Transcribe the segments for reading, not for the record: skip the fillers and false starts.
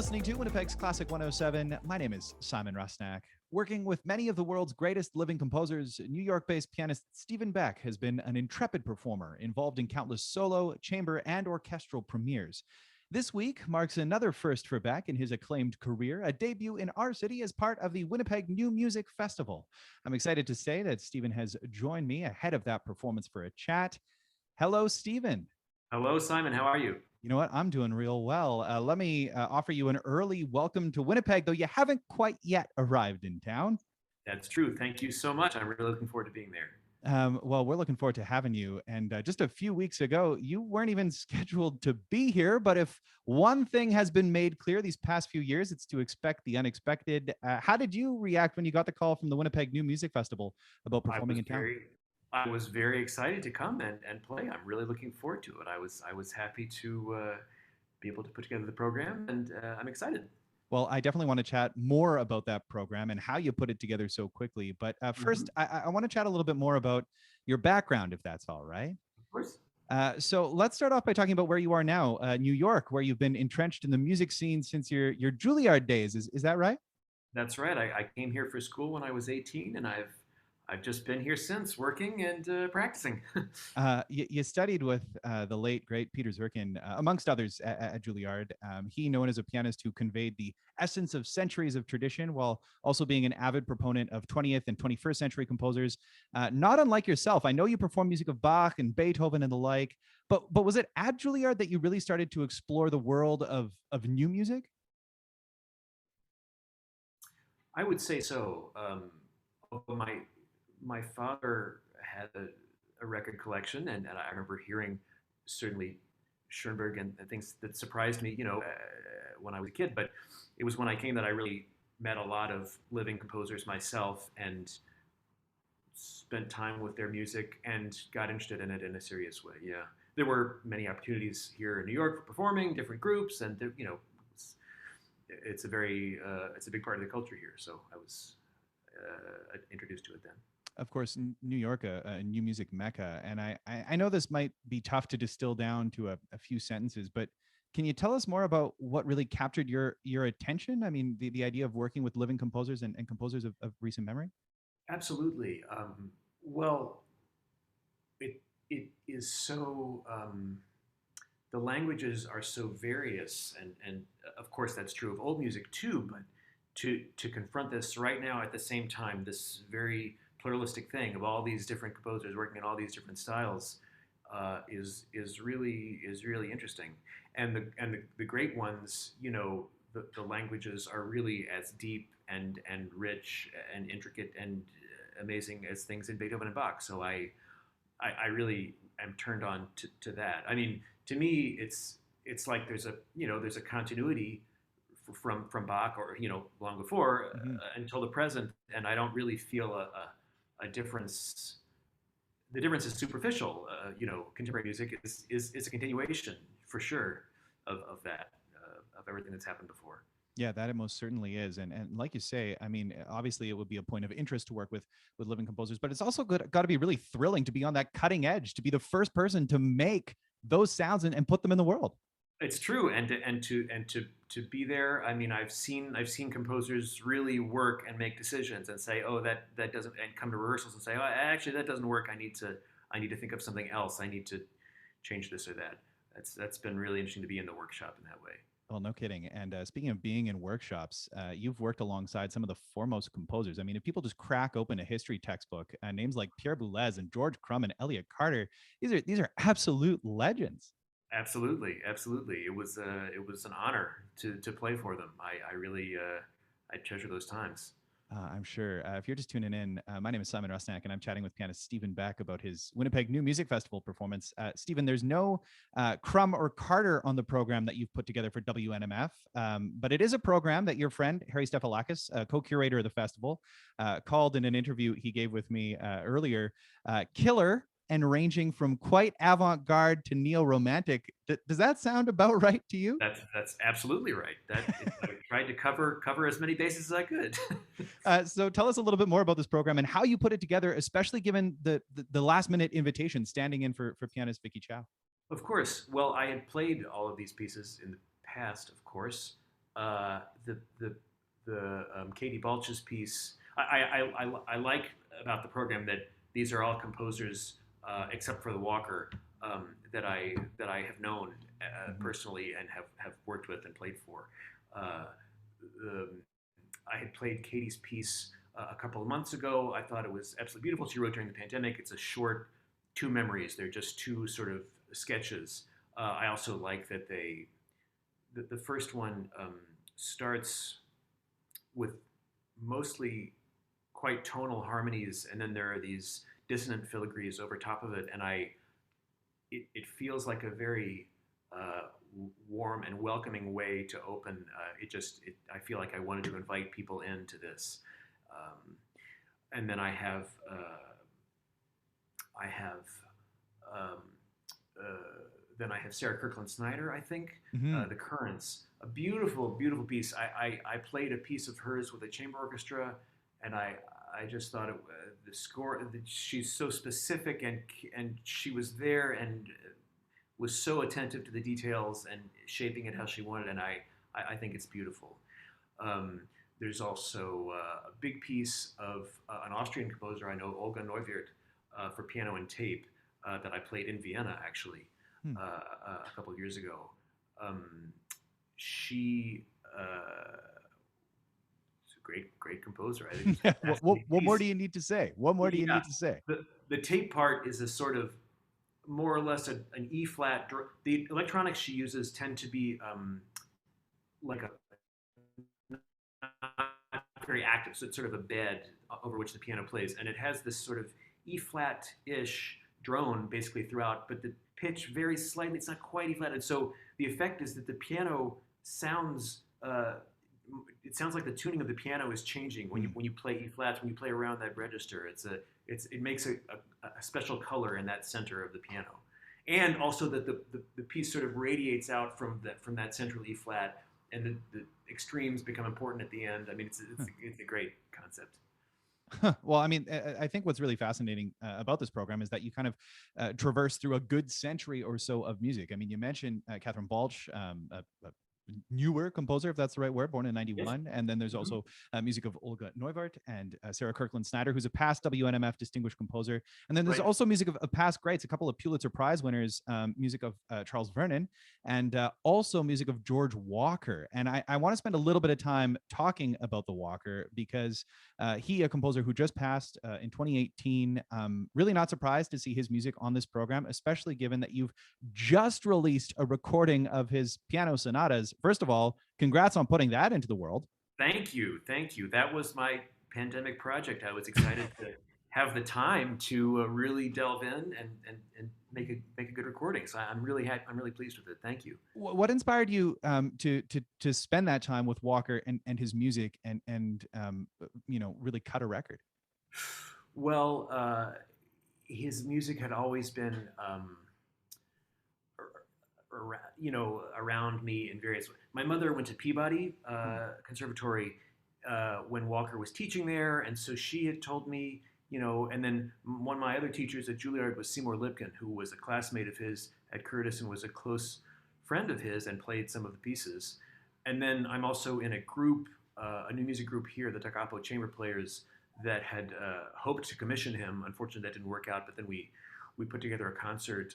listening to Winnipeg's Classic 107. My name is Simon Rusnak. Working with many of the world's greatest living composers, New York-based pianist Steven Beck has been an intrepid performer involved in countless solo, chamber, and orchestral premieres. This week marks another first for Beck in his acclaimed career, a debut in our city as part of the Winnipeg New Music Festival. I'm excited to say that Steven has joined me ahead of that performance for a chat. Hello, Steven. Hello, Simon. How are you? You know what? I'm doing real well. Let me offer you an early welcome to Winnipeg, though you haven't quite yet arrived in town. That's true. Thank you so much. I'm really looking forward to being there. Well, we're looking forward to having you. And just a few weeks ago, you weren't even scheduled to be here. But if one thing has been made clear these past few years, it's to expect the unexpected. How did you react when you got the call from the Winnipeg New Music Festival about performing in town? I was very excited to come and play. I'm really looking forward to it. I was happy to be able to put together the program, and I'm excited. Well, I definitely want to chat more about that program and how you put it together so quickly. But first, I want to chat a little bit more about your background, if that's all right. Of course. So let's start off by talking about where you are now, New York, where you've been entrenched in the music scene since your Juilliard days. Is that right? That's right. I came here for school when I was 18, and I've just been here since, working and practicing. You studied with the late, great Peter Zurkin, amongst others, at Juilliard. He, known as a pianist who conveyed the essence of centuries of tradition while also being an avid proponent of 20th and 21st century composers. Not unlike yourself, I know you perform music of Bach and Beethoven and the like, but was it at Juilliard that you really started to explore the world of new music? I would say so. Although my father had a record collection, and I remember hearing certainly Schoenberg and things that surprised me, when I was a kid. But it was when I came that I really met a lot of living composers myself and spent time with their music and got interested in it in a serious way. Yeah, there were many opportunities here in New York for performing different groups, and it's a big part of the culture here. So I was introduced to it then. Of course, New York, a new music mecca. And I know this might be tough to distill down to a few sentences, but can you tell us more about what really captured your attention? I mean, the idea of working with living composers and composers of recent memory? Absolutely. Well, it is so, the languages are so various, and of course that's true of old music too, but to confront this right now at the same time, this very pluralistic thing of all these different composers working in all these different styles is really interesting. And the great ones, the languages are really as deep and rich and intricate and amazing as things in Beethoven and Bach. So I really am turned on to that. I mean, to me, it's like there's a continuity from Bach or long before until the present, and I don't really feel a difference. The difference is superficial. Contemporary music is a continuation for sure of that of everything that's happened before. Yeah, that it most certainly is. And like you say, I mean, obviously it would be a point of interest to work with living composers, but it's also got to be really thrilling to be on that cutting edge, to be the first person to make those sounds and put them in the world. It's true, and to be there. I mean, I've seen composers really work and make decisions and say, oh, that doesn't, and come to rehearsals and say, oh, actually that doesn't work. I need to think of something else. I need to change this or that. That's been really interesting to be in the workshop in that way. Well, no kidding. And speaking of being in workshops, you've worked alongside some of the foremost composers. I mean, if people just crack open a history textbook, names like Pierre Boulez and George Crumb and Elliott Carter, these are absolute legends. Absolutely. It was an honor to play for them. I really I treasure those times. I'm sure. If you're just tuning in, my name is Simon Rusnak, and I'm chatting with pianist Steven Beck about his Winnipeg New Music Festival performance. Steven, there's no Crumb or Carter on the program that you've put together for WNMF, but it is a program that your friend, Harry Stefalakis, co-curator of the festival, called in an interview he gave with me earlier, Killer and ranging from quite avant-garde to neo-romantic. Does that sound about right to you? That's absolutely right. I tried to cover as many bases as I could. So tell us a little bit more about this program and how you put it together, especially given the last-minute invitation standing in for pianist Vicky Chow. Of course. Well, I had played all of these pieces in the past, of course, The Katie Balch's piece. I like about the program that these are all composers, except for the Walker, that I have known Mhm. personally and have worked with and played for. Uh, the, I had played Katie's piece a couple of months ago. I thought it was absolutely beautiful. She wrote during the pandemic. It's a short two memories. They're just two sort of sketches. I also like that the first one starts with mostly quite tonal harmonies, and then there are these dissonant filigrees over top of it, and it feels like a very uh, warm and welcoming way to open. I feel like I wanted to invite people into this, and then I have um, then I have Sarah Kirkland Snyder. I think Mhm. the Currents, a beautiful, beautiful piece. I played a piece of hers with a chamber orchestra, and I just thought the score. She's so specific, and she was there and was so attentive to the details and shaping it how she wanted. And I think it's beautiful. Um, there's also a big piece of an Austrian composer I know, Olga Neuwirth, for piano and tape that I played in Vienna actually Hmm. a couple of years ago. Um, she is a great, great composer. I think it was a what, fascinating what more do piece. you need to say? What more do you Yeah, need to say? the tape part is a sort of more or less an E flat. The electronics she uses tend to be like a not very active, so it's sort of a bed over which the piano plays, and it has this sort of E flat ish drone basically throughout, but the pitch varies slightly. It's not quite E flat, and so the effect is that the piano sounds. It sounds like the tuning of the piano is changing when Hmm. you play E flats, when you play around that register. It makes a special color in that center of the piano, and also that the piece sort of radiates out from that central E flat, and the extremes become important at the end. I mean, it's a great concept. Well, I mean, I think what's really fascinating about this program is that you kind of traverse through a good century or so of music. I mean, you mentioned Catherine Balch, a newer composer, if that's the right word, born in Yes. 91. And then there's Mm-hmm. also music of Olga Neuwirth and Sarah Kirkland Snyder, who's a past WNMF Distinguished Composer. And then there's Right. also music of past greats, a couple of Pulitzer Prize winners, music of Charles Vernon, and also music of George Walker. And I want to spend a little bit of time talking about the Walker because he, a composer who just passed in 2018, really not surprised to see his music on this program, especially given that you've just released a recording of his piano sonatas. First of all, congrats on putting that into the world. Thank you. Thank you. That was my pandemic project. I was excited to have the time to really delve in and make a good recording. So I'm really pleased with it. Thank you. What inspired you to spend that time with Walker and his music and really cut a record? Well, his music had always been around me in various ways. My mother went to Peabody Hmm. Conservatory when Walker was teaching there, and so she had told me, and then one of my other teachers at Juilliard was Seymour Lipkin, who was a classmate of his at Curtis and was a close friend of his and played some of the pieces. And then I'm also in a group, a new music group here, the Takapo Chamber Players, that had hoped to commission him. Unfortunately, that didn't work out, but then we put together a concert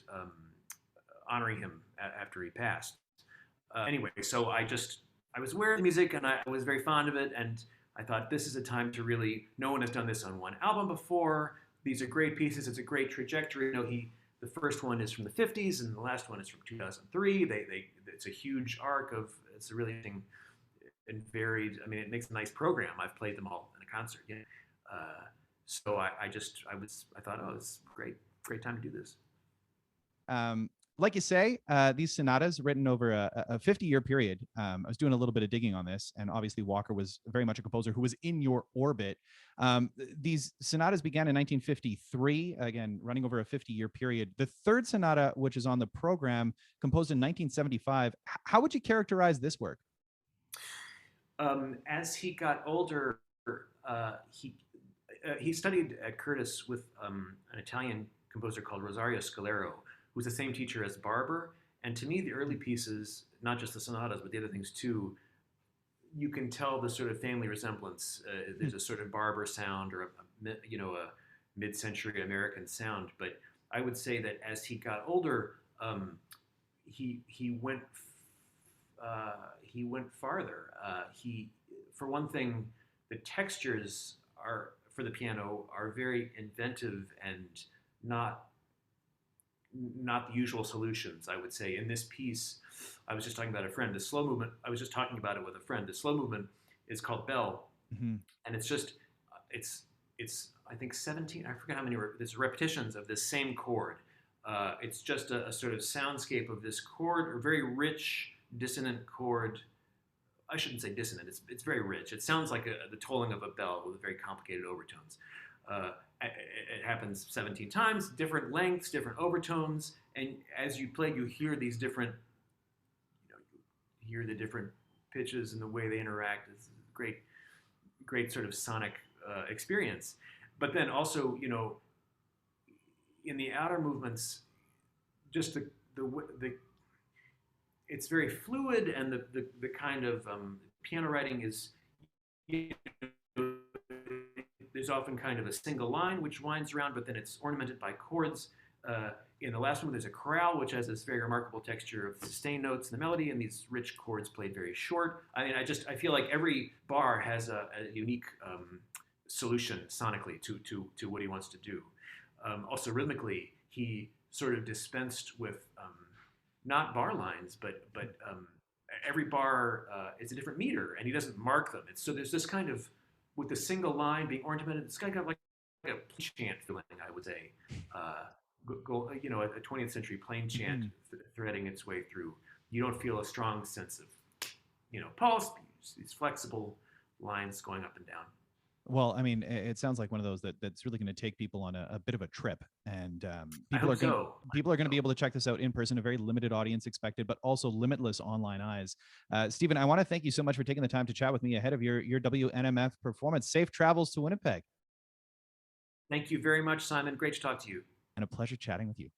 honoring him after he passed. Anyway, so I was aware of the music and I was very fond of it, and I thought this is a time to really. No one has done this on one album before. These are great pieces. It's a great trajectory. The first one is from the 50s and the last one is from 2003. It's a huge arc of it's a really interesting and varied. I mean, it makes a nice program. I've played them all in a concert. Yeah. Uh, so I thought, oh, it's great time to do this. Um, like you say, these sonatas written over a 50-year period. I was doing a little bit of digging on this, and obviously Walker was very much a composer who was in your orbit. These sonatas began in 1953, again, running over a 50-year period. The third sonata, which is on the program, composed in 1975. How would you characterize this work? As he got older, he studied at Curtis with an Italian composer called Rosario Scalero, who was the same teacher as Barber. And to me, the early pieces, not just the sonatas, but the other things too, you can tell the sort of family resemblance. There's a sort of Barber sound or a mid-century American sound. But I would say that as he got older, he went farther. For one thing, the textures are for the piano are very inventive and not not the usual solutions. I would say in this piece, I was just talking about a friend. The slow movement. I was just talking about it with a friend. The slow movement is called Bell, Mhm. and it's I think 17. I forget how many. There's repetitions of this same chord. It's just a sort of soundscape of this chord, or very rich dissonant chord. I shouldn't say dissonant. It's very rich. It sounds like the tolling of a bell with very complicated overtones. Uh, it happens 17 times, different lengths, different overtones, and as you play, you hear these different, you hear the different pitches and the way they interact. It's a great sort of sonic experience. But then also, in the outer movements, just the it's very fluid, and the kind of piano writing is, you know, there's often kind of a single line which winds around, but then it's ornamented by chords. In the last one, there's a chorale which has this very remarkable texture of sustained notes in the melody and these rich chords played very short. I mean, I feel like every bar has a unique solution sonically to what he wants to do. Also rhythmically, he sort of dispensed with not bar lines, but every bar is a different meter, and he doesn't mark them. So there's this kind of, with the single line being ornamented, it's kind of like a plain chant feeling, I would say. A 20th century plain chant threading its way through. You don't feel a strong sense of, pulse, these flexible lines going up and down. Well, I mean, it sounds like one of those that's really going to take people on a bit of a trip, and people are going to be able to check this out in person. A very limited audience expected, but also limitless online eyes. Stephen, I want to thank you so much for taking the time to chat with me ahead of your WNMF performance. Safe travels to Winnipeg. Thank you very much, Simon. Great to talk to you. And a pleasure chatting with you.